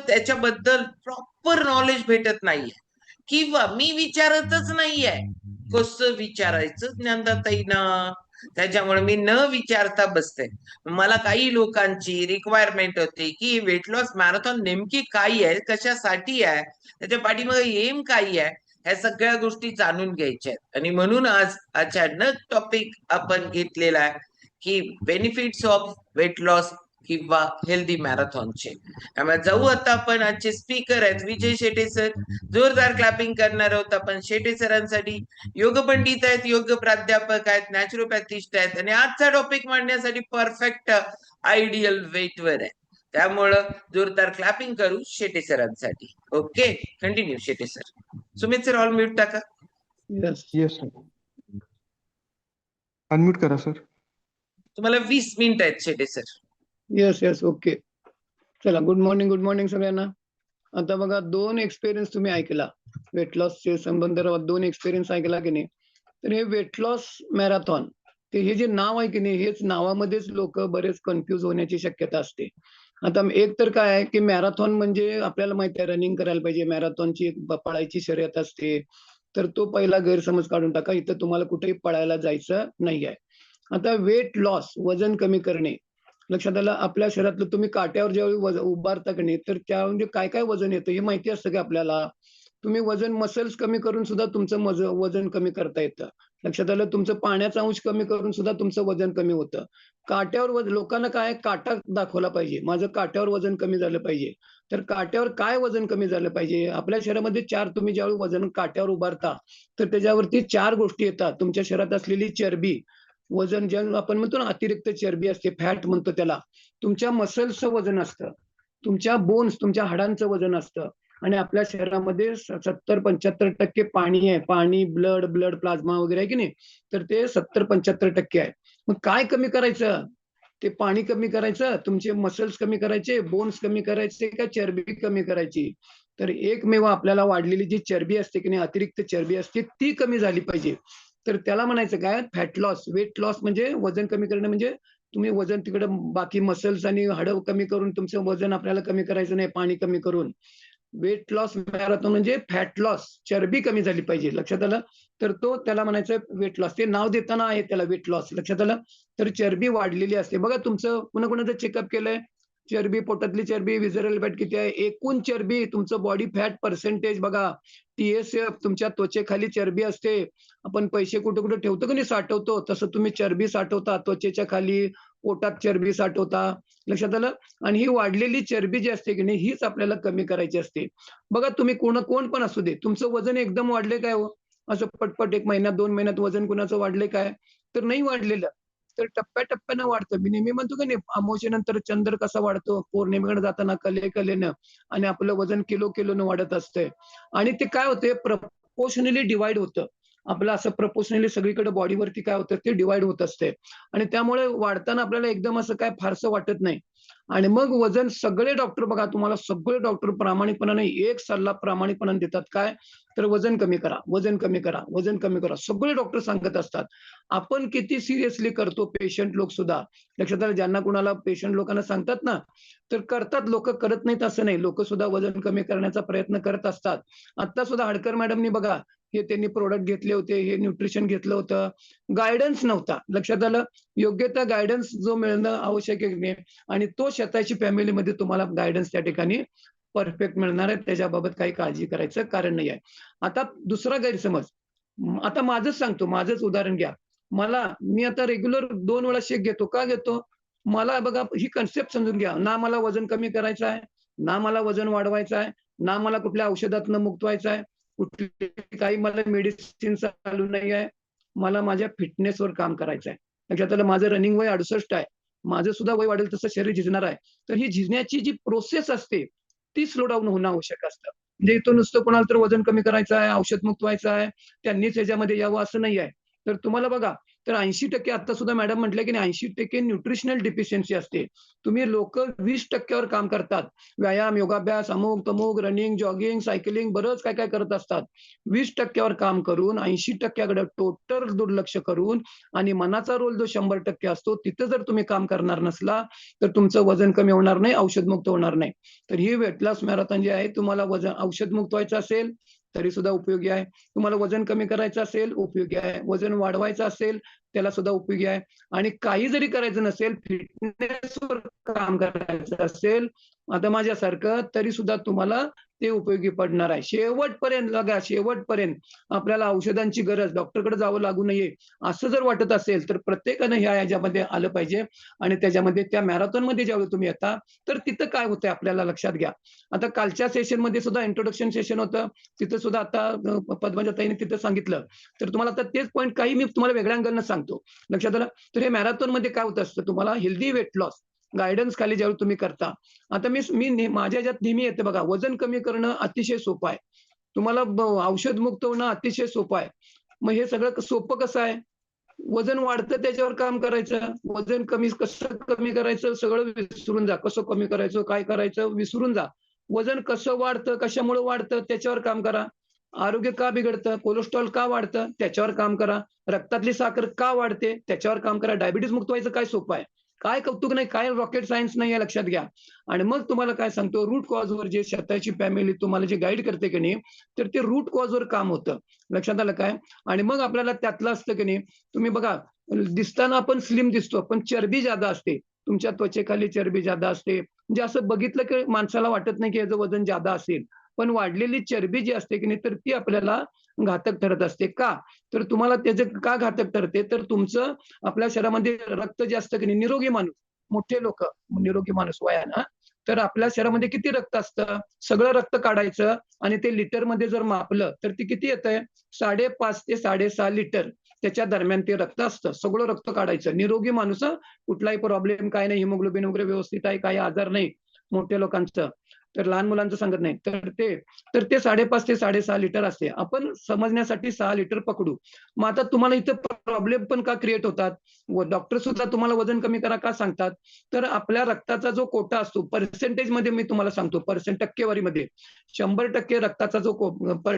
त्याच्याबद्दल proper knowledge भेटत नाहीये, किंवा मी विचारतच नाहीये. कसं विचारायचं ज्ञानदाताईंना, त्याच्यामुळे मी न विचारता बसते. मला काही लोकांची रिक्वायरमेंट होती की वेट लॉस मॅरेथॉन नेमकी काय आहे, कशासाठी आहे, त्याच्या पाठीमागे एम काय आहे, ह्या सगळ्या गोष्टी जाणून घ्यायच्या आहेत. आणि म्हणून आज अचानक टॉपिक आपण घेतलेला आहे key benefits of weight loss किंवा हेल्दी मॅरेथॉनचे. त्यामुळे जाऊ आता आपण. आजचे स्पीकर आहेत विजय शेटे सर. जोरदार क्लॅपिंग करणार आहोत आपण शेटे सरांसाठी. योग पंडित आहेत, योग प्राध्यापक आहेत, नॅचरोपॅथिस्ट आहेत, आणि आजचा टॉपिक मांडण्यासाठी परफेक्ट आयडियल वेटवर आहे. त्यामुळं जोरदार क्लॅपिंग करू शेटे सरांसाठी. Okay, continue Shete sir. Sumit sir all mute टाका. येस सर, अनम्यूट करा सर. तुम्हाला 20 मिनिट आहेत शेटे सर. Yes okay. चला, गुड मॉर्निंग सगळ्यांना. आता बघा, 2 एक्सपिरियन्स तुम्ही ऐकला, वेट लॉसचे संबंधात 2 एक्सपिरियन्स ऐकला की नाही. तर हे वेट लॉस मॅरेथॉन, ते हे जे नाव आहे की नाही, हेच नावामध्येच लोक बरेच कन्फ्यूज होण्याची शक्यता असते. आता एक तर काय आहे की मॅरेथॉन म्हणजे आपल्याला माहिती आहे रनिंग करायला पाहिजे, मॅरेथॉनची पळायची शर्यत असते. तर तो पहिला गैरसमज काढून टाका, इथं तुम्हाला कुठेही पळायला जायचं नाही आहे. आता वेट लॉस, वजन कमी करणे, लक्षात आलं. आपल्या शरीरातलं तुम्ही काट्यावर ज्यावेळी उभारता की नाही, तर त्या म्हणजे काय काय वजन येतं हे माहिती असतं की आपल्याला. तुम्ही वजन मसल्स कमी करून सुद्धा तुमचं वजन कमी करता येतं. लक्षात आलं. तुमचं पाण्याचा अंश कमी करून सुद्धा तुमचं वजन कमी होतं. काट्यावर लोकांना काय काटा दाखवला पाहिजे, माझं काट्यावर वजन कमी झालं पाहिजे. तर काट्यावर काय वजन कमी झालं पाहिजे, आपल्या शरीरामध्ये तुम्ही ज्यावेळी वजन काट्यावर उभारता तर त्याच्यावरती 4 गोष्टी येतात. तुमच्या शरीरात असलेली चरबी, वजन जे आपण म्हणतो ना अतिरिक्त चरबी असते, फॅट म्हणतो त्याला. तुमच्या मसल्सचं वजन असतं, तुमच्या बोन्स, तुमच्या हाडांचं वजन असतं. आणि आपल्या शरीरामध्ये 70-75% पाणी आहे. पाणी, ब्लड प्लाझ्मा वगैरे आहे की नाही, तर ते 70-75% आहे. मग काय कमी करायचं, ते पाणी कमी करायचं, तुमचे मसल्स कमी करायचे, बोन्स कमी करायचे, का चरबी कमी करायची. तर एकमेव आपल्याला वाढलेली जी चरबी असते की नाही, अतिरिक्त चरबी असते, ती कमी झाली पाहिजे. तर त्याला म्हणायचं काय, फॅट लॉस. वेट लॉस म्हणजे वजन कमी करणं, म्हणजे तुम्ही वजन तिकडे बाकी मसल्स आणि हाडं कमी करून तुमचं वजन आपल्याला कमी करायचं नाही, पाणी कमी करून. वेट लॉस मॅरेथॉन म्हणजे फॅट लॉस, चरबी कमी झाली पाहिजे. लक्षात आलं. तर तो त्याला म्हणायचं वेट लॉस. ते नाव देताना आहे त्याला वेट लॉस. लक्षात आलं. तर चरबी वाढलेली असते बघा. तुमचं कुणाकुणाचं चेकअप केलंय, चरबी, पोटातली चरबी, विजरल फॅट किती आहे, एकूण चरबी, तुमचं बॉडी फॅट पर्सेंटेज बघा. TSF, तुमच्या त्वचेखाली चरबी असते. आपण पैसे कुठे कुठे ठेवतो की नाही, साठवतो, तसं तुम्ही चरबी साठवता त्वचेच्या खाली, पोटात चरबी साठवता. लक्षात आलं. आणि ही वाढलेली चरबी जी असते की नाही, हीच आपल्याला कमी करायची असते. बघा, तुम्ही कोण पण असू दे, तुमचं वजन एकदम वाढले काय हो, असं पटपट 1 महिन्यात 2 महिन्यात वजन कुणाचं वाढले काय, तर नाही वाढलेलं. तर टप्प्याटप्प्यानं वाढतं. मी नेहमी म्हणतो की नाही, अमावस्येनंतर चंद्र कसा वाढतो, पौर्णिमेकडे जाताना कलेनं, आणि आपलं वजन किलोनं वाढत असतंय. आणि ते काय होते, प्रपोर्शनली डिवाइड होतं. आपलं असं प्रपोर्शनली सगळीकडे बॉडीवरती काय होतं, ते डिवाइड होत असते. आणि त्यामुळे वाढताना आपल्याला एकदम असं काय फारसं वाटत नाही. आणि मग वजन, सगळे डॉक्टर बघा, तुम्हाला सगळे डॉक्टर प्रामाणिकपणाने एक सल्ला प्रामाणिकपणाने देतात, काय तर वजन कमी करा, वजन कमी करा, वजन कमी करा. सगळे डॉक्टर सांगत असतात. आपण किती सिरियसली करतो, पेशंट लोक सुद्धा. लक्षात आलं. ज्यांना कुणाला पेशंट लोकांना सांगतात ना, तर करतात लोक, करत नाहीत असं नाही. लोक सुद्धा वजन कमी करण्याचा प्रयत्न करत असतात. आता सुद्धा हडकर मॅडमनी बघा, हे त्यांनी प्रोडक्ट घेतले होते, हे न्यूट्रिशन घेतलं होतं, गायडन्स नव्हता. लक्षात आलं. योग्य त्या गायडन्स जो मिळणं आवश्यक आहे, आणि तो स्वतःची फॅमिलीमध्ये तुम्हाला गायडन्स त्या ठिकाणी परफेक्ट मिळणार आहे. त्याच्याबाबत काही काळजी करायचं कारण नाही आहे. आता दुसरा गैरसमज, आता माझंच सांगतो, माझंच उदाहरण घ्या. मी आता रेग्युलर 2 वेळा शेक घेतो. का घेतो, मला बघा ही कन्सेप्ट समजून घ्या. ना मला वजन कमी करायचं आहे, ना मला वजन वाढवायचं आहे, ना मला कुठल्या औषधातनं मुक्त व्हायचं आहे, कुठली काही मला मेडिसिन चालू नाही आहे. मला माझ्या फिटनेसवर काम करायचं आहे. लक्षात आलं. माझं रनिंग वय 68 आहे. माझं सुद्धा वय वाढेल तसं शरीर झिजणार आहे. तर ही झिजण्याची जी प्रोसेस असते, ती स्लो डाऊन होणं आवश्यक असतं. म्हणजे इथून नुसतं कोणाला तर वजन कमी करायचं आहे, औषध मुक्त व्हायचं आहे, त्यांनीच याच्यामध्ये यावं असं नाही आहे. तर तुम्हाला बघा, तर 80% आता सुद्धा मॅडम म्हटलं की 80% न्यूट्रिशनल डिफिशियन्सी असते. तुम्ही लोक 20% काम करतात. व्यायाम, योगाभ्यास, अमुक तमुक, रनिंग, जॉगिंग, सायकलिंग बरंच काय काय करत असतात. 20% काम करून 80% टोटल दुर्लक्ष करून आणि मनाचा रोल जो 100% असतो तिथं जर तुम्ही काम करणार नसला तर तुमचं वजन कमी होणार नाही, औषधमुक्त होणार नाही. तर ही वेट लॉस मॅरेथॉन जी आहे तुम्हाला वजन औषधमुक्त व्हायचं असेल तरी सुद्धा उपयोगी आहे. तुम्हाला वजन कमी करायचं असेल उपयोगी आहे. वजन वाढवायचं असेल त्याला सुद्धा उपयोगी आहे. आणि काही जरी करायचं नसेल, फिटनेसवर काम करायचं असेल आता माझ्यासारखं तरी सुद्धा तुम्हाला ते उपयोगी पडणार आहे. शेवटपर्यंत बघा, शेवटपर्यंत आपल्याला औषधांची गरज, डॉक्टरकडे जावं लागू नये असं जर वाटत असेल तर प्रत्येकानं ह्याच्यामध्ये आलं पाहिजे. आणि त्याच्यामध्ये त्या मॅरेथॉनमध्ये ज्यावेळी तुम्ही येता तर तिथं काय होतंय आपल्याला लक्षात घ्या. आता कालच्या सेशनमध्ये सुद्धा इंट्रोडक्शन सेशन होतं. तिथं सुद्धा आता पद्मजा ताईने तिथं सांगितलं. तर तुम्हाला आता तेच पॉईंट काही मी तुम्हाला वेगळ्या अँगलनं सांगतो. लक्षात आलं? तर हे मॅरेथॉनमध्ये काय होत असतं तुम्हाला हेल्दी वेट लॉस गाईडन्स खाली ज्यावेळी तुम्ही करता. आता माझ्या ह्याच्यात नेहमी येते बघा, वजन कमी करणं अतिशय सोपं आहे. तुम्हाला औषधमुक्त होणं अतिशय सोपं आहे. मग हे सगळं सोपं कसं आहे? वजन वाढतं त्याच्यावर काम करायचं. वजन कसं कमी करायचं सगळं विसरून जा. कसं कमी करायचं, काय करायचं विसरून जा. वजन कसं वाढतं, कशामुळे वाढतं त्याच्यावर काम करा. आरोग्य का बिघडतं, कोलेस्ट्रॉल का वाढतं त्याच्यावर काम करा. रक्तातली साखर का वाढते त्याच्यावर काम करा. डायबिटीज मुक्त व्हायचं काय सोपं आहे. काय कौतुक नाही, काय रॉकेट सायन्स नाही आहे लक्षात घ्या. आणि मग तुम्हाला काय सांगतो रूट कॉजवर जे स्वतःची फॅमिली तुम्हाला जे गाईड करते की नाही, तर ते रूट कॉजवर काम होतं. लक्षात आलं काय? आणि मग आपल्याला त्यातलं असतं की नाही, तुम्ही बघा दिसताना आपण स्लिम दिसतो, पण चरबी जादा असते. तुमच्या त्वचेखाली चरबी जादा असते. म्हणजे असं बघितलं की माणसाला वाटत नाही की याचं वजन जादा असेल. पण वाढलेली चरबी जी असते की नाही, तर ती आपल्याला घातक ठरत असते. का? तर तुम्हाला त्याचं का घातक ठरते? तर तुमचं आपल्या शरीरामध्ये रक्त जे असतं की नाही, निरोगी माणूस, मोठे लोक, निरोगी माणूस वयानं, तर आपल्या शरीरामध्ये किती रक्त असतं? सगळं रक्त काढायचं आणि ते लिटरमध्ये जर मापलं तर ते किती येतंय? 5.5 ते 6.5 लिटर त्याच्या दरम्यान ते रक्त असतं. सगळं रक्त काढायचं. निरोगी माणूस कुठलाही प्रॉब्लेम काय नाही, हिमोग्लोबिन वगैरे व्यवस्थित आहे, काही आजार नाही मोठ्या लोकांचं. तर लहान मुलांचं सांगत नाही. तर ते 5.5 ते 6.5 लिटर असते. आपण समजण्यासाठी 6 लिटर पकडू. मग आता तुम्हाला इथं प्रॉब्लेम पण का क्रिएट होतात? डॉक्टर सुद्धा तुम्हाला वजन कमी करा का सांगतात? तर आपल्या रक्ताचा जो कोटा असतो पर्सेंटेजमध्ये मी तुम्हाला सांगतो, टक्केवारीमध्ये 100% रक्ताचा जो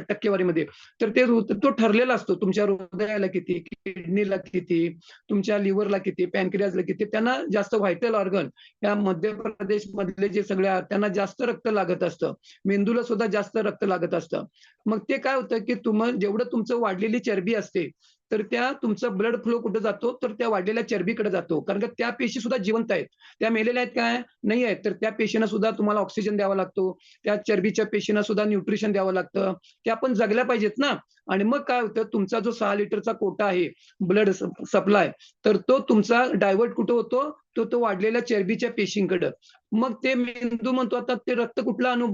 टक्केवारीमध्ये तर तो ठरलेला असतो. तुमच्या हृदयाला किती, किडनीला किती, तुमच्या लिव्हरला किती, पॅनक्रियाजला किती. त्यांना जास्त व्हायटल ऑर्गन या मध्य प्रदेश मधले जे सगळे त्यांना जास्त रक्त लागत असतं. मेंदूला सुद्धा जास्त रक्त लागत असतं. मग ते काय होतं की जेवढं तुमचं वाढलेली चरबी असते तर त्या तुमचा ब्लड फ्लो कुठे जातो तर त्या वाढलेल्या चरबीकडे जातो. कारण का त्या पेशी सुद्धा जिवंत आहेत. त्या मेलेल्या आहेत काय? नाही आहेत. तर त्या पेशींना सुद्धा तुम्हाला ऑक्सिजन द्यावा लागतो. त्या चरबीच्या पेशींना सुद्धा न्यूट्रिशन द्यावं लागतं. त्या पण जगल्या पाहिजेत ना. आणि मग काय होतं तुमचा जो 6 लिटरचा कोटा आहे ब्लड सप्लाय तर तो तुमचा डायव्हर्ट कुठे होतो? तो वाढलेल्या चरबीच्या पेशींकडे. मग ते मेंदू म्हणतो आता ते रक्त कुठला आणू?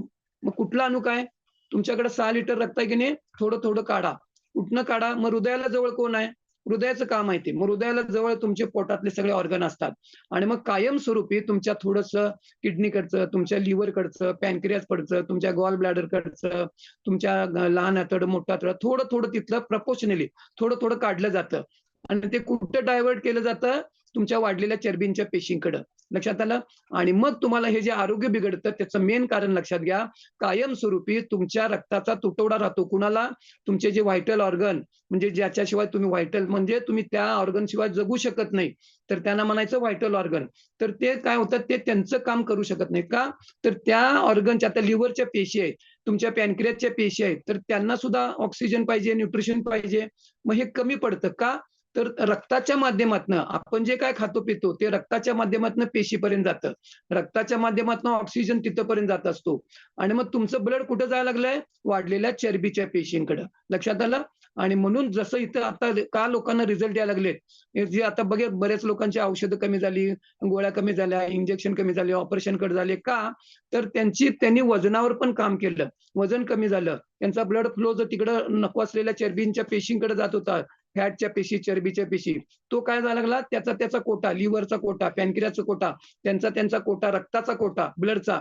मग कुठला आणू काय? तुमच्याकडे 6 लिटर रक्त आहे की नाही? थोडं थोडं काढा. कुठनं काढा? मग हृदयाला जवळ कोण आहे? हृदयाचं काम आहे ते. मग हृदयाला जवळ तुमचे पोटातले सगळे ऑर्गन असतात. आणि मग कायमस्वरूपी तुमच्या थोडंसं किडनीकडचं, तुमच्या लिव्हरकडचं, पॅनक्रियासकडचं, तुमच्या गॉल ब्लॅडरकडचं, तुमच्या लहान आतडं, मोठं आतडं थोडं थोडं तिथलं प्रपोर्शनली थोडं थोडं काढलं जातं. आणि ते कुठं डायव्हर्ट केलं जातं? तुमच्या वाढलेल्या चरबींच्या पेशींकडं. लक्षात आलं? आणि मग तुम्हाला हे जे आरोग्य बिघडतं त्याचं मेन कारण लक्षात घ्या. कायमस्वरूपी तुमच्या रक्ताचा तुटवडा राहतो. कुणाला? तुमचे जे व्हायटल ऑर्गन म्हणजे ज्याच्याशिवाय तुम्ही व्हायटल म्हणजे तुम्ही त्या ऑर्गन शिवाय जगू शकत नाही. तर त्यांना म्हणायचं व्हायटल ऑर्गन. तर ते काय होतात ते त्यांचं काम करू शकत नाही. का? तर त्या ऑर्गनच्या आता लिव्हरच्या पेशी आहेत, तुमच्या पॅनक्रियासच्या पेशी आहेत. तर त्यांना सुद्धा ऑक्सिजन पाहिजे, न्यूट्रिशन पाहिजे. मग हे कमी पडतं. का? तर रक्ताच्या माध्यमातनं आपण जे काय खातो पितो ते रक्ताच्या माध्यमातनं पेशीपर्यंत जातं. रक्ताच्या माध्यमातनं ऑक्सिजन तिथपर्यंत जात असतो. आणि मग तुमचं ब्लड कुठं जायला लागलंय? वाढलेल्या चरबीच्या पेशींकडे. लक्षात आलं? आणि म्हणून जसं इथं आता का लोकांना रिझल्ट यायला लागलेत, जे आता बऱ्याच लोकांची औषधं कमी झाली, गोळ्या कमी झाल्या, इंजेक्शन कमी झाले, ऑपरेशन कट झाले. का? तर त्यांनी वजनावर पण काम केलं. वजन कमी झालं. त्यांचा ब्लड फ्लो जर तिकडं नको असलेल्या चरबींच्या पेशींकडे जात होता, फॅटच्या पेशी, चरबीच्या पेशी, तो काय जायला लागला? त्याचा कोटा, लिव्हरचा कोटा, पॅनक्रियाचा कोटा, त्यांचा कोटा, रक्ताचा कोटा, ब्लडचा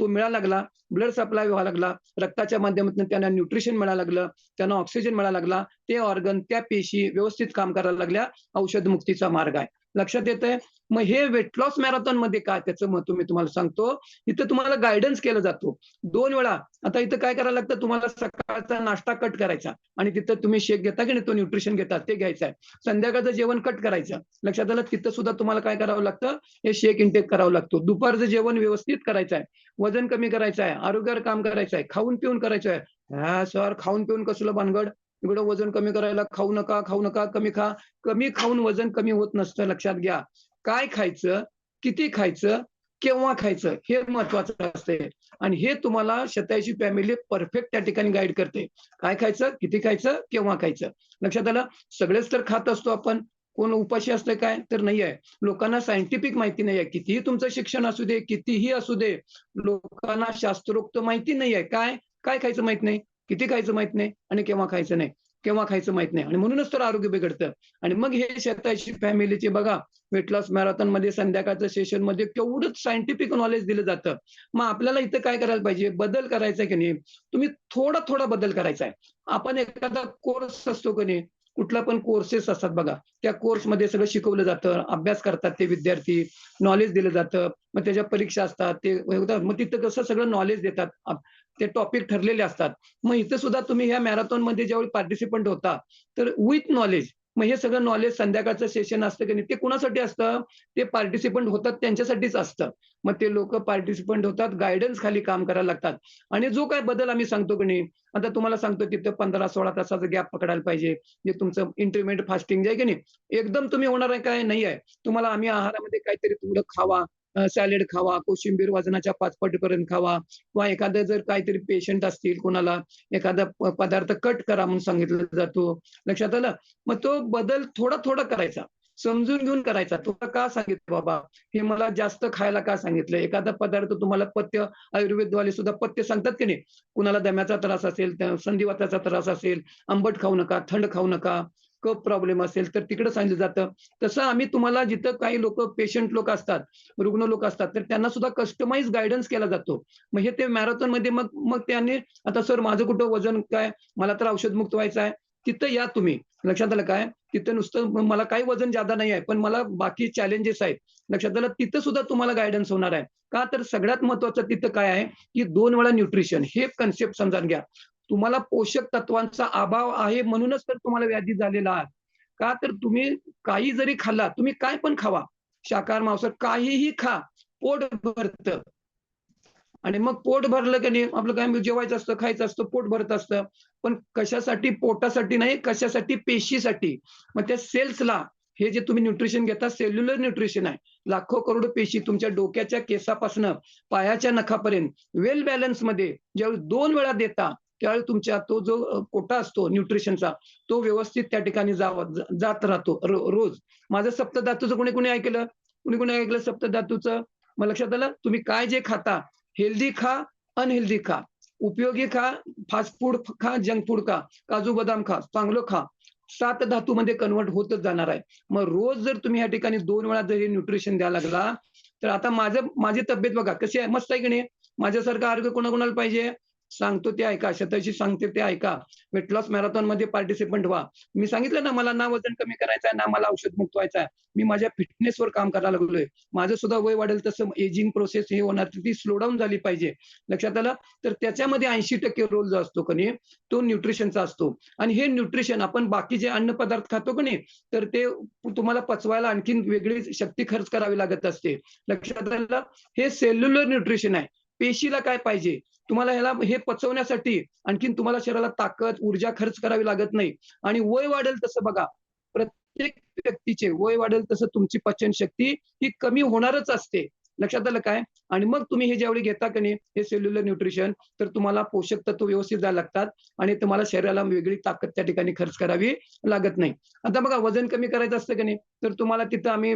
तो मिळायला लागला, ब्लड सप्लाय व्हायला लागला, रक्ताच्या माध्यमातून त्यांना न्यूट्रिशन मिळायला लागलं, त्यांना ऑक्सिजन मिळायला लागला, ते ऑर्गन, त्या पेशी व्यवस्थित काम करायला लागल्या. औषध मुक्तीचा मार्ग आहे. लक्षात येतंय? मग हे वेट लॉस मॅरेथॉन मध्ये काय त्याचं महत्व मी तुम्हाला सांगतो. इथं तुम्हाला गायडन्स केला जातो 2 वेळा. आता इथं काय करायला लागतं, तुम्हाला सकाळचा नाश्ता कट करायचा आणि तिथं तुम्ही शेक घेता की नाही, तो न्यूट्रिशन घेतात ते घ्यायचं आहे. संध्याकाळचं जेवण कट करायचं. लक्षात आलं? तिथं सुद्धा तुम्हाला काय करावं लागतं, हे शेक इंटेक करावं लागतो. दुपारचं जेवण व्यवस्थित करायचं आहे, वजन कमी करायचं आहे, आरोग्यावर काम करायचं आहे, खाऊन पिऊन करायचं आहे. हा सर, खाऊन पिऊन कसलं भानगड, इकडं वजन कमी करायला खाऊ नका, कमी खा. कमी खाऊन वजन कमी होत नसतं, लक्षात घ्या. काय खायचं, किती खायचं, केव्हा खायचं, हे महत्वाचं असते. आणि हे तुम्हाला शतायुषी फॅमिली परफेक्ट त्या ठिकाणी गाईड करते. काय खायचं, किती खायचं, केव्हा खायचं. लक्षात आलं? सगळेच तर खात असतो आपण, कोण उपाशी असतं काय तर नाही आहे. लोकांना सायंटिफिक माहिती नाही आहे. कितीही तुमचं शिक्षण असू दे, कितीही असू दे, लोकांना शास्त्रोक्त माहिती नाही आहे. काय काय खायचं माहित नाही, किती खायचं माहित नाही आणि केव्हा खायचं नाही, केव्हा खायचं माहित नाही. आणि म्हणूनच तर आरोग्य बिघडतं. आणि मग हे शतायुषी फॅमिलीचे बघा, वेट लॉस मॅरेथॉन मध्ये संध्याकाळच्या सेशन मध्ये केवढंच सायंटिफिक नॉलेज दिलं जातं. मग आपल्याला इथं काय करायला पाहिजे, बदल करायचा की नाही, तुम्ही थोडा बदल करायचा आहे. आपण एखादा कोर्स असतो की नाही, कुठला पण कोर्सेस असतात बघा, त्या कोर्समध्ये सगळं शिकवलं जातं, अभ्यास करतात ते विद्यार्थी, नॉलेज दिलं जातं, मग त्याच्या परीक्षा असतात, ते मग तिथं कसं सगळं नॉलेज देतात, ते टॉपिक ठरलेले असतात. मग इथं सुद्धा तुम्ही ह्या मॅरेथॉन मध्ये ज्यावेळी पार्टिसिपंट होता, तर विथ नॉलेज, मग हे सगळं नॉलेज संध्याकाळचं सेशन असतं की नाही, ते कुणासाठी असतं, ते पार्टिसिपंट होतात त्यांच्यासाठीच असतं. मग ते लोक पार्टिसिपंट होतात, गायडन्स खाली काम करायला लागतात. आणि जो काय बदल आम्ही सांगतो की नाही, आता तुम्हाला सांगतो तिथं 15-16 तासाचा गॅप पकडायला पाहिजे. जे तुमचं इंटरमिडिएट फास्टिंग आहे की नाही, एकदम तुम्ही होणार आहे काय नाही आहे. तुम्हाला आम्ही आहारामध्ये काहीतरी थोडं खावा, सॅलड खावा, कोशिंबीर वजनाच्या 5 पटीपर्यंत खावा, किंवा एखादं जर काहीतरी पेशंट असतील कोणाला, एखादा पदार्थ कट करा म्हणून सांगितलं जातो. लक्षात आलं? मग तो बदल थोडा करायचा, समजून घेऊन करायचा. तुला का सांगितलं बाबा, हे मला जास्त खायला का सांगितलं. एखादा पदार्थ तुम्हाला पथ्य, आयुर्वेदवाले सुद्धा पथ्य सांगतात की नाही, कुणाला दम्याचा त्रास असेल, संधिवाताचा त्रास असेल, आंबट खाऊ नका, थंड खाऊ नका, कफ प्रॉब्लेम असेल तर तिकडे सांगितलं जातं. तसं आम्ही तुम्हाला, जिथं काही लोक पेशंट लोक असतात, रुग्ण लोक असतात, तर त्यांना सुद्धा कस्टमाइज गायडन्स केला जातो. मग हे ते मॅरेथॉन मध्ये मग मग त्यांनी, आता सर माझं कुठं वजन काय, मला तर औषधमुक्त व्हायचं आहे, तिथं या तुम्ही. लक्षात आलं काय? तिथं नुसतं मला काही वजन जादा नाही आहे, पण मला बाकी चॅलेंजेस आहेत. लक्षात आलं? तिथं सुद्धा तुम्हाला गायडन्स होणार आहे. का तर सगळ्यात महत्वाचं तिथं काय आहे, की 2 वेळा न्यूट्रिशन, हे कन्सेप्ट समजून घ्या. तुम्हाला पोषक तत्वांचा अभाव आहे म्हणूनच तर तुम्हाला व्याधी झालेला आहे. का तर तुम्ही काही जरी खाल्ला, तुम्ही काय पण खावा, शाकाहार मांसाहार काहीही खा, पोट भरतं. आणि मग पोट भरलं की नाही, आपलं काय जेवायचं असतं, खायचं असतं, पोट भरत असतं. पण कशासाठी? पोटासाठी नाही, कशासाठी? पेशीसाठी. मग त्या सेल्सला हे जे तुम्ही न्यूट्रिशन घेता, सेल्युलर न्यूट्रिशन आहे. लाखो करोड पेशी तुमच्या डोक्याच्या केसापासनं पायाच्या नखापर्यंत वेल बॅलन्समध्ये ज्यावेळी 2 वेळा देता, त्यावेळी तुमच्या तो जो कोटा असतो न्यूट्रिशनचा, तो व्यवस्थित त्या ठिकाणी जात राहतो रोज. माझं सप्तधातूचं कोणी ऐकलं? कोणी ऐकलं सप्तधातूचं? मग लक्षात आलं? तुम्ही काय जे खाता, हेल्दी खा, अनहेल्दी खा, उपयोगी खा, फास्ट फूड खा, जंक फूड खा, काजू बदाम खा, चांगलं खा, 7 धातूमध्ये कन्व्हर्ट होतच जाणार आहे. मग रोज जर तुम्ही या ठिकाणी 2 वेळा जर हे न्यूट्रिशन द्यायला लागला, तर आता माझी तब्येत बघा कशी आहे, मस्त आहे की नाही. माझ्यासारखं आरोग्य कोणाकोणाला पाहिजे, सांगतो ते ऐका, शतायुषी सांगते ते ऐका. वेट लॉस मॅरेथॉन मध्ये पार्टिसिपंट व्हा. मी सांगितलं ना, मला ना वजन कमी करायचं आहे, ना मला औषध मुक्त व्हायचं आहे. मी माझ्या फिटनेसवर काम करायला लागलोय. माझं सुद्धा वय वाढेल तसं एजिंग प्रोसेस हे होणार, ती स्लो डाऊन झाली पाहिजे. लक्षात आलं? तर त्याच्यामध्ये 80% रोल जो असतो की नाही, तो न्यूट्रिशनचा असतो. आणि हे न्यूट्रिशन आपण बाकी जे अन्न पदार्थ खातो की नाही, तर ते तुम्हाला पचवायला आणखीन वेगळी शक्ती खर्च करावी लागत असते. लक्षात आलं? हे सेल्युलर न्यूट्रिशन आहे. पेशीला काय पाहिजे, तुम्हाला ह्याला हे पचवण्यासाठी आणखीन तुम्हाला शरीराला ताकद, ऊर्जा खर्च करावी लागत नाही. आणि वय वाढेल तसं बघा, प्रत्येक व्यक्तीचे वय वाढेल तसं तुमची पचनशक्ती ही कमी होणारच असते. लक्षात आलं काय? आणि मग तुम्ही हे ज्यावेळी घेता की नाही, हे सेल्युलर न्यूट्रिशन, तर तुम्हाला पोषक तत्व व्यवस्थित द्यायला लागतात आणि तुम्हाला शरीराला वेगळी ताकद त्या ठिकाणी खर्च करावी लागत नाही. आता बघा, वजन कमी करायचं असतं की नाही, तर तुम्हाला तिथं आम्ही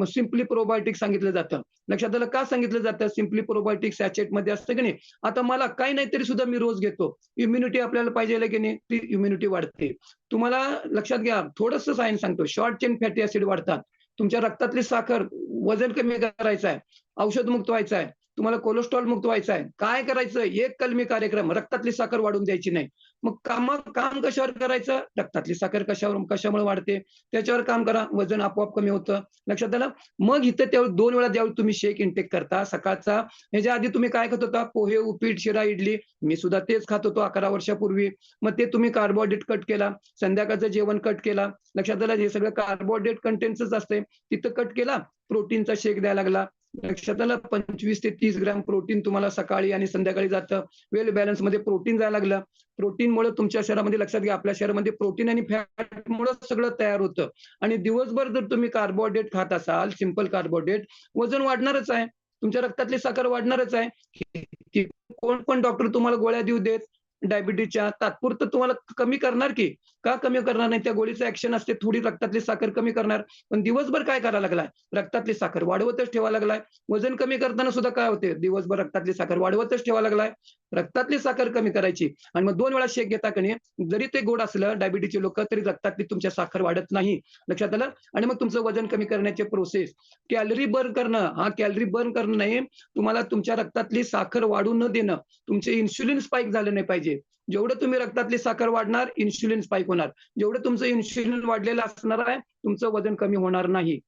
सिम्पली प्रोबायोटिक सांगितलं जातं. लक्षात आलं? का सांगितलं जातं? सिम्पली प्रोबायोटिक सॅचेटमध्ये असतं की नाही. आता मला काही नाही तरी सुद्धा मी रोज घेतो. इम्युनिटी आपल्याला पाहिजे की नाही, ती इम्युनिटी वाढते. तुम्हाला लक्षात घ्या, थोडंसं सायन्स सांगतो, शॉर्ट चेन फॅटी ऍसिड वाढतात. तुमच्या रक्तातली साखर, वजन कमी करायचं आहे, औषधमुक्त व्हायचं आहे, तुम्हाला कोलेस्ट्रॉल मुक्त व्हायचं आहे. काय करायचं? एक कलमी कार्यक्रम, रक्तातली साखर वाढून द्यायची नाही. मग काम कशावर करायचं? रक्तातली साखर कशामुळे वाढते? त्याच्यावर काम करा. वजन आपोआप कमी होतं. लक्षात आलं? मग इथं त्यावेळी 2 वेळा ज्यावेळी तुम्ही शेक इंटेक करता सकाळचा, ह्याच्या आधी तुम्ही काय खात होता? पोहे, उपीट, शिरा, इडली. मी सुद्धा तेच खात होतो 11 वर्षापूर्वी. मग ते तुम्ही कार्बोहायड्रेट कट केला, संध्याकाळचं जेवण कट केला. लक्षात आलं? हे सगळं कार्बोहायड्रेट कंटेंटच असते. तिथं कट केला, प्रोटीनचा शेक द्यायला लागला. लक्षात आलं? 25 ते 30 ग्रॅम प्रोटीन तुम्हाला सकाळी आणि संध्याकाळी जातं. वेल बॅलन्समध्ये प्रोटीन जायला लागलं. प्रोटीनमुळे तुमच्या शरीरामध्ये, लक्षात घ्या, आपल्या शरीरामध्ये प्रोटीन आणि फॅटमुळे सगळं तयार होतं. आणि दिवसभर जर तुम्ही कार्बोहायड्रेट खात असाल, सिंपल कार्बोहायड्रेट, वजन वाढणारच आहे. तुमच्या रक्तातली साखर वाढणारच आहे. कोण पण डॉक्टर तुम्हाला गोळ्या देऊ देत डायबिटीजच्या, तात्पुरतं तुम्हाला कमी करणार की का कमी करणार नाही? त्या गोळीचं ऍक्शन असते, थोडी रक्तातली साखर कमी करणार. पण दिवसभर काय करायला लागलाय? रक्तातली साखर वाढवतच ठेवायला लागलाय. वजन कमी करताना सुद्धा काय होते? दिवसभर रक्तातली साखर वाढवतच ठेवायला लागलाय. रक्तातली साखर कमी करायची आणि मग 2 वेळा शेक घेता की नाही, जरी ते गोड असलं डायबिटीजचे लोक, तरी रक्तातली तुमच्या साखर वाढत नाही. लक्षात आलं? आणि मग तुमचं वजन कमी करण्याची प्रोसेस, कॅलरी बर्न करणं. हा कॅलरी बर्न करणं नाही, तुम्हाला तुमच्या रक्तातली साखर वाढू न देणं. तुमचे इन्शुलिन स्पाइक झालं नाही पाहिजे. जेवढं तुम्ही रक्तातली साखर वाढणार, इन्शुलिन स्पाइक होणार. जेवढं तुमचं इन्शुलिन वाढलेलं असणार आहे, तुमचं वजन कमी होणार नाही.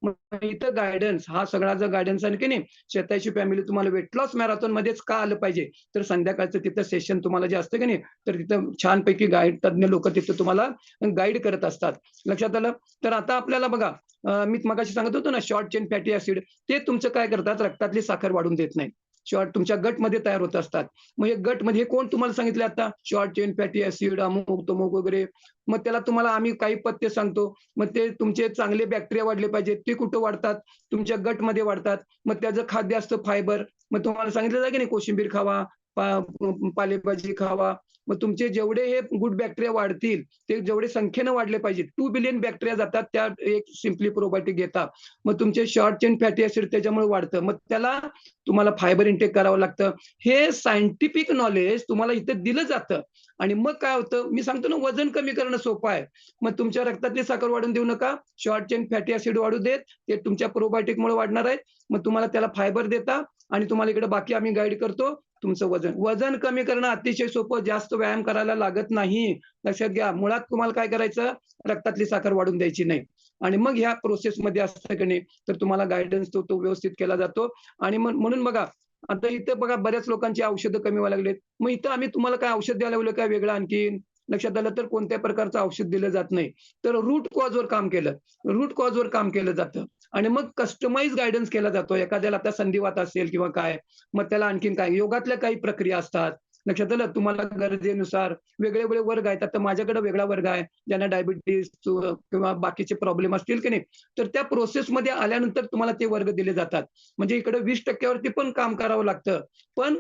मग इथं गायडन्स, हा सगळा जर गायडन्स आहे की नाही, शेताची फॅमिली तुम्हाला वेट लॉस मॅरेथॉन मध्येच का आलं पाहिजे? तर संध्याकाळचं तिथं सेशन तुम्हाला जे असतं की नाही, तर तिथं छानपैकी तज्ञ लोक तिथं तुम्हाला गाईड करत असतात. लक्षात आलं? तर आता आपल्याला बघा, मी मगाशी सांगत होतो ना, शॉर्ट चेन फॅटी ऍसिड, ते तुमचं काय करतात? रक्तातली साखर वाढून देत नाही. शॉर्ट तुमच्या गटमध्ये तयार होत असतात. मग हे गटमध्ये कोण तुम्हाला सांगितले आता? शॉर्ट चेन फॅटी ऍसिड, अमुक तमुक वगैरे. मग त्याला तुम्हाला आम्ही काही पथ्य सांगतो. मग ते तुमचे चांगले बॅक्टेरिया वाढले पाहिजेत. ते कुठं वाढतात? तुमच्या गटमध्ये वाढतात. मग त्याचं खाद्य असतं फायबर. मग तुम्हाला सांगितलं जाईल की नाही, कोशिंबीर खावा, पालेभाजी खावा. मग तुमचे जेवढे हे गुड बॅक्टेरिया वाढतील, ते जेवढे संख्येनं वाढले पाहिजे, 2 बिलियन बॅक्टेरिया जातात त्या एक सिम्पली प्रोबायोटिक घेता. मग तुमचे शॉर्ट चेन फॅटी ऍसिड त्याच्यामुळे वाढतं. मग त्याला तुम्हाला फायबर इंटेक करावं लागतं. हे सायंटिफिक नॉलेज तुम्हाला इथं दिलं जातं. आणि मग काय होतं? मी सांगतो ना, वजन कमी करणं सोपं आहे. मग तुमच्या रक्तातली साखर वाढून देऊ नका. शॉर्ट चेन फॅटी ऍसिड वाढू देत. ते तुमच्या प्रोबायोटिकमुळे वाढणार आहेत. मग तुम्हाला त्याला फायबर देता आणि तुम्हाला इकडे बाकी आम्ही गाईड करतो. तुमचं वजन कमी करणं अतिशय सोपं, जास्त व्यायाम करायला लागत नाही. लक्षात घ्या, मुळात तुम्हाला काय करायचं? रक्तातली साखर वाढून द्यायची नाही. आणि मग ह्या प्रोसेसमध्ये असतं की नाही, तर तुम्हाला गायडन्स तो व्यवस्थित केला जातो. आणि म्हणून बघा, आता इथं बघा, बऱ्याच लोकांची औषधं कमी व्हायला लागलेत. मग इथं आम्ही तुम्हाला काय औषध द्यायला लागलो काय वेगळं आणखीन? लक्षात आलं? तर कोणत्या प्रकारचं औषध दिलं जात नाही. तर रूट कॉजवर काम केलं जातं. आणि मग कस्टमाइज गायडन्स केला जातो. एखाद्याला आता संधिवात असेल किंवा काय, मग त्याला आणखीन काय, योगातल्या काही प्रक्रिया असतात. लक्षात आलं? तुम्हाला गरजेनुसार वेगळे वर्ग आहेत. आता माझ्याकडे वेगळा वर्ग आहे, ज्यांना डायबिटीज किंवा बाकीचे प्रॉब्लेम असतील की नाही, तर त्या प्रोसेसमध्ये आल्यानंतर तुम्हाला ते वर्ग दिले जातात. म्हणजे इकडे 20% वरती पण काम करावं लागतं. पण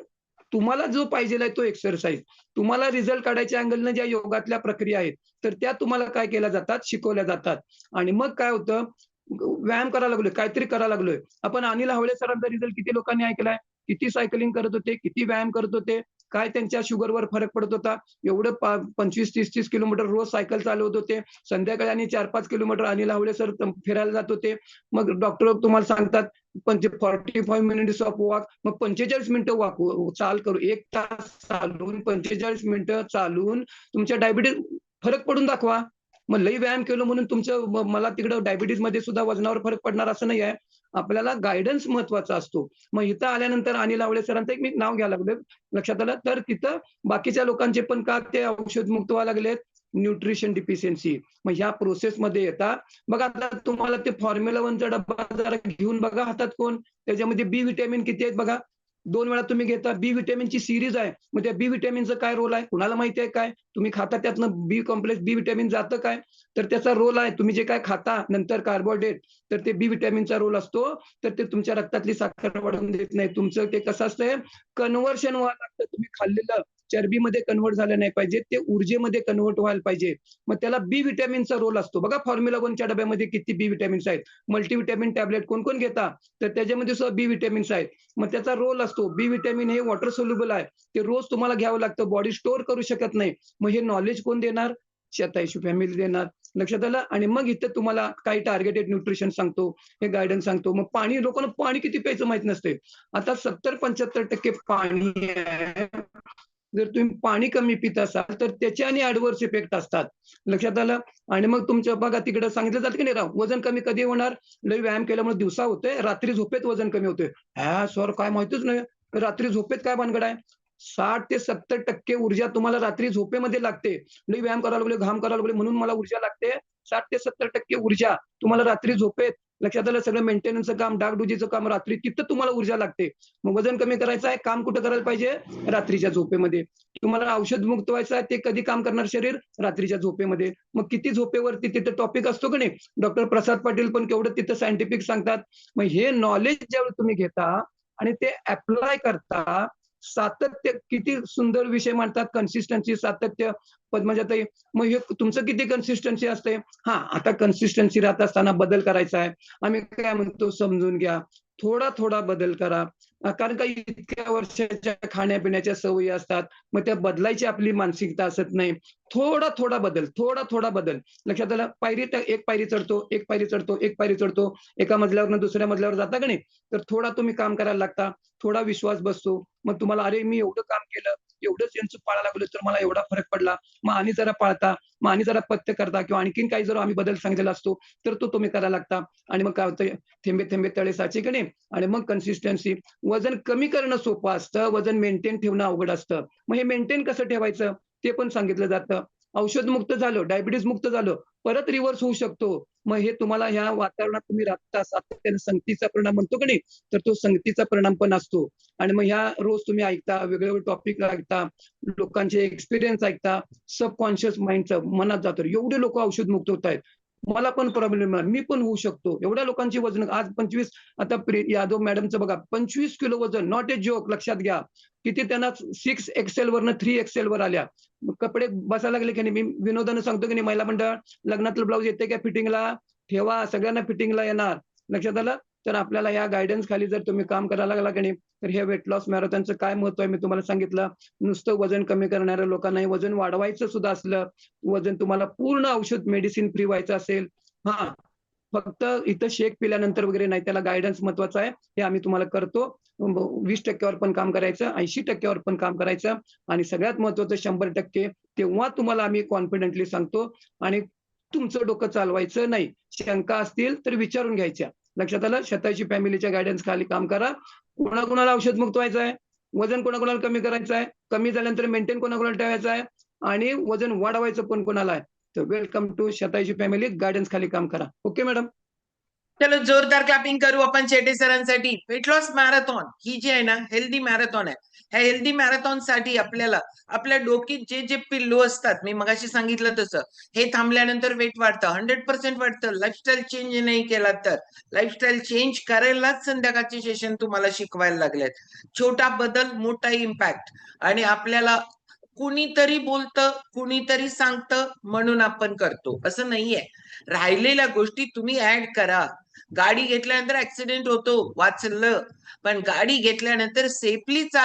तुम्हाला जो पाहिजे तो एक्सरसाइज, तुम्हाला रिझल्ट काढायच्या अँगलनं ज्या योगातल्या प्रक्रिया आहेत, तर त्या तुम्हाला काय केल्या जातात? शिकवल्या जातात. आणि मग काय होतं? व्यायाम करायला लागलोय, काहीतरी करायला लागलोय. आपण अनिल हवळे सरांचा रिझल्ट किती लोकांनी ऐकलाय? किती सायकलिंग करत होते, किती व्यायाम करत होते, काय त्यांच्या शुगरवर फरक पडत होता? एवढं 25, 30 किलोमीटर रोज सायकल चालवत होते. संध्याकाळी आणि 4-5 किलोमीटर अनिल हवळे सर फिरायला जात होते. मग डॉक्टर तुम्हाला सांगतात 45 मिनिट्स ऑफ वॉक, मग 45 मिनिटं चाल करू, 1 तास चालून 45 मिनिटं चालून तुमच्या डायबिटीज फरक पडून दाखवा. मग लई व्यायाम केलं म्हणून तुमचं मला तिकडं डायबिटीजमध्ये सुद्धा वजनावर फरक पडणार असं नाही आहे. आपल्याला गायडन्स महत्वाचा असतो. मग इथं आल्यानंतर अनिल आवळे सरांचं एक मी नाव घ्यायला लागलो, लक्षात आलं? तर तिथं बाकीच्या लोकांचे पण का ते औषध मुक्त व्हायला लागलेत? Nutrition deficiency. मग ह्या प्रोसेसमध्ये येतात. बघा, आता तुम्हाला ते फॉर्म्युला 1चा डब्बा जरा घेऊन बघा हातात कोण, त्याच्यामध्ये बी विटॅमिन किती आहेत बघा. 2 वेळा तुम्ही घेता. बी विटॅमिनची सीरीज आहे. मग त्या बी विटॅमिनचं काय रोल आहे? कुणाला माहिती आहे काय? तुम्ही खाता त्यातनं बी कॉम्प्लेक्स, बी विटॅमिन जातं काय? तर त्याचा रोल आहे, तुम्ही जे काय खाता नंतर कार्बोहायड्रेट, तर ते बी विटॅमिनचा रोल असतो. तर ते तुमच्या रक्तातली साखर वाढवून देत नाही. तुमचं ते कसं असतंय? कन्व्हर्शन व्हायला लागतं. तुम्ही खाल्लेलं चरबीमध्ये कन्व्हर्ट झालं नाही पाहिजे, ते ऊर्जेमध्ये कन्व्हर्ट व्हायला पाहिजे. मग त्याला बी विटॅमिनचा रोल असतो. बघा फॉर्म्युला 1च्या डब्यामध्ये किती बी विटॅमिन्स आहेत. मल्टीव्हिटॅमिन टॅबलेट कोण कोण घेता? तर त्याच्यामध्ये सुद्धा बी विटॅमिन्स आहेत. मग त्याचा रोल असतो. बी विटॅमिन हे वॉटर सोल्युबल आहे. ते रोज तुम्हाला घ्यावं लागतं. बॉडी स्टोअर करू शकत नाही. मग हे नॉलेज कोण देणार? शतायुषी फॅमिली देणार. लक्षात आलं? आणि मग इथं तुम्हाला काही टार्गेटेड न्यूट्रिशन सांगतो, हे गाईडन्स सांगतो. मग पाणी, लोकांना पाणी किती प्यायचं माहित नसते. आता 70-75% पाणी आहे. जर तुम्ही पाणी कमी पित असाल, तर त्याच्याने ॲडव्हर्स इफेक्ट असतात. लक्षात आलं? आणि मग तुमच्या बघा तिकडे सांगितलं जातं की नाही राव, वजन कमी कधी होणार? लय व्यायाम केल्यामुळे दिवसा होतंय, रात्री झोपेत वजन कमी होतंय. सर काय माहितीच नाही. रात्री झोपेत काय भानगड आहे? 60 ते 70% ऊर्जा तुम्हाला रात्री झोपेमध्ये लागते. लई व्यायाम करायला लागले, घाम करायला लागले म्हणून मला ऊर्जा लागते. 60 ते 70% ऊर्जा तुम्हाला रात्री झोपेत, लक्षात आलं, सगळं मेंटेनन्सचं काम, डागडुजीचं काम रात्री, तिथं तुम्हाला ऊर्जा लागते. मग वजन कमी करायचं आहे, काम कुठं करायला पाहिजे? रात्रीच्या झोपेमध्ये. तुम्हाला औषध मुक्त व्हायचं आहे, ते कधी काम करणार शरीर? रात्रीच्या झोपेमध्ये. मग किती झोपेवरती तिथं टॉपिक असतो की नाही? डॉक्टर प्रसाद पाटील पण केवढं तिथं सायंटिफिक सांगतात. मग हे नॉलेज ज्यावेळी तुम्ही घेता आणि ते अप्लाय करता, सातत्य, किती सुंदर विषय मांडतात, कन्सिस्टन्सी, सातत्य. पद्मजाताई, मग हे तुमचं किती कन्सिस्टन्सी असते? आता कन्सिस्टन्सी राहत असताना बदल करायचा आहे. आम्ही काय म्हणतो, समजून घ्या. थोडा बदल करा. कारण का इतक्या वर्षाच्या खाण्यापिण्याच्या सवयी असतात. मग त्या बदलायची आपली मानसिकता असत नाही. थोडा बदल. लक्षात आलं? एक पायरी चढतो, एक पायरी चढतो, एक पायरी चढतो. एका मजल्यावरनं दुसऱ्या मजल्यावर जाता का नाही? तर थोडा तुम्ही काम करायला लागता. थोडा विश्वास बसतो. मग तुम्हाला, अरे मी एवढं काम केलं, एवढंच यांचं पाळायला लागलो, तर मला एवढा फरक पडला. मग आणि जरा पाळता, मग आणि जरा पथ्य करता, किंवा आणखीन काही जर आम्ही बदल सांगितलेला असतो, तर तो तुम्ही करायला लागता. आणि मग काय होतं, थेंबे थेंबे तळे साचे की नाही? आणि मग कन्सिस्टन्सी. वजन कमी करणं सोपं असतं, वजन मेंटेन ठेवणं अवघड असतं. मग हे मेंटेन कसं ठेवायचं ते पण सांगितलं जातं. औषध मुक्त झालं, डायबिटीज मुक्त झालं, परत रिव्हर्स होऊ शकतो. मग हे तुम्हाला ह्या वातावरणात तुम्ही राहता, सातत्याने संगतीचा परिणाम म्हणतो की नाही, तर तो संगतीचा परिणाम पण असतो. आणि मग ह्या रोज तुम्ही ऐकता, वेगवेगळे टॉपिक ऐकता, लोकांचे एक्सपिरियन्स ऐकता, सबकॉन्शियस माइंडचं मनात जातं. एवढे लोक औषध मुक्त होत आहेत. मला पण प्रॉब्लेम आहे, मी पण होऊ शकतो. एवढ्या लोकांची वजन आज 25, आता यादव मॅडमचं बघा, 25 किलो वजन, नॉट ए जोक, लक्षात घ्या. किती त्यांना 6 एक्सेल वरनं 3 एक्सेल वर आल्या. कपडे बसायला लागले की नाही, मी विनोदानं सांगतो की नाही, महिला मंडळ, लग्नातलं ब्लाऊज येते का फिटिंगला? ठेवा, सगळ्यांना फिटिंगला येणार. लक्षात आलं? तर आपल्याला या गाईडन्स खाली जर तुम्ही काम करायला लागला की नाही, तर हे वेट लॉस मॅरेथॉनचं काय महत्व आहे मी तुम्हाला सांगितलं. नुसतं वजन कमी करणाऱ्या लोकांना वजन वाढवायचं सुद्धा असलं, वजन तुम्हाला पूर्ण औषध मेडिसिन फ्री व्हायचं असेल, फक्त इथं शेक पिल्यानंतर वगैरे नाही, त्याला गाईडन्स महत्वाचा आहे. हे आम्ही तुम्हाला करतो. 20% वर पण काम करायचं, 80% वर पण काम करायचं, आणि सगळ्यात महत्वाचं 100% तेव्हा तुम्हाला आम्ही कॉन्फिडेंटली सांगतो. आणि तुमचं डोकं चालवायचं नाही. शंका असतील तर विचारून घ्यायच्या. लक्षात आलं? शतायुषी फॅमिलीच्या गाईडन्स खाली काम करा. कोणाकोणाला औषध मुक्त व्हायचं आहे, वजन कोणाकोणाला कमी करायचं आहे, कमी झाल्यानंतर मेंटेन कोणाकोणाला ठेवायचं आहे, आणि वजन वाढवायचं पण कोणाला आहे. तर वेलकम टू शतायुषी फॅमिली, गाईडन्स खाली काम करा. Okay madam? चलो जोरदार क्लॅपिंग करू आपण शेटे सरांसाठी. वेट लॉस मॅरेथॉन ही जी आहे ना, हेल्दी मॅरेथॉन आहे. ह्या हेल्दी मॅरेथॉन साठी आपल्याला आपल्या डोकीत जे जे पिल्लू असतात, मी मगाशी सांगितलं तसं, हे थांबल्यानंतर वेट वाढतं, 100% वाढतं. लाईफस्टाईल चेंज नाही केला तर. लाईफस्टाईल चेंज करायलाच संध्याकाळचे सेशन तुम्हाला शिकवायला लागलेत. छोटा बदल, मोठा इम्पॅक्ट. आणि आपल्याला कुणीतरी बोलतं, कुणीतरी सांगतं म्हणून आपण करतो असं नाहीये. राहिलेल्या गोष्टी तुम्ही ऍड करा. गाडी घेतल्यानंतर ऍक्सिडेंट होतो, वाचलं, पण गाडी घेतल्यानंतर सेफली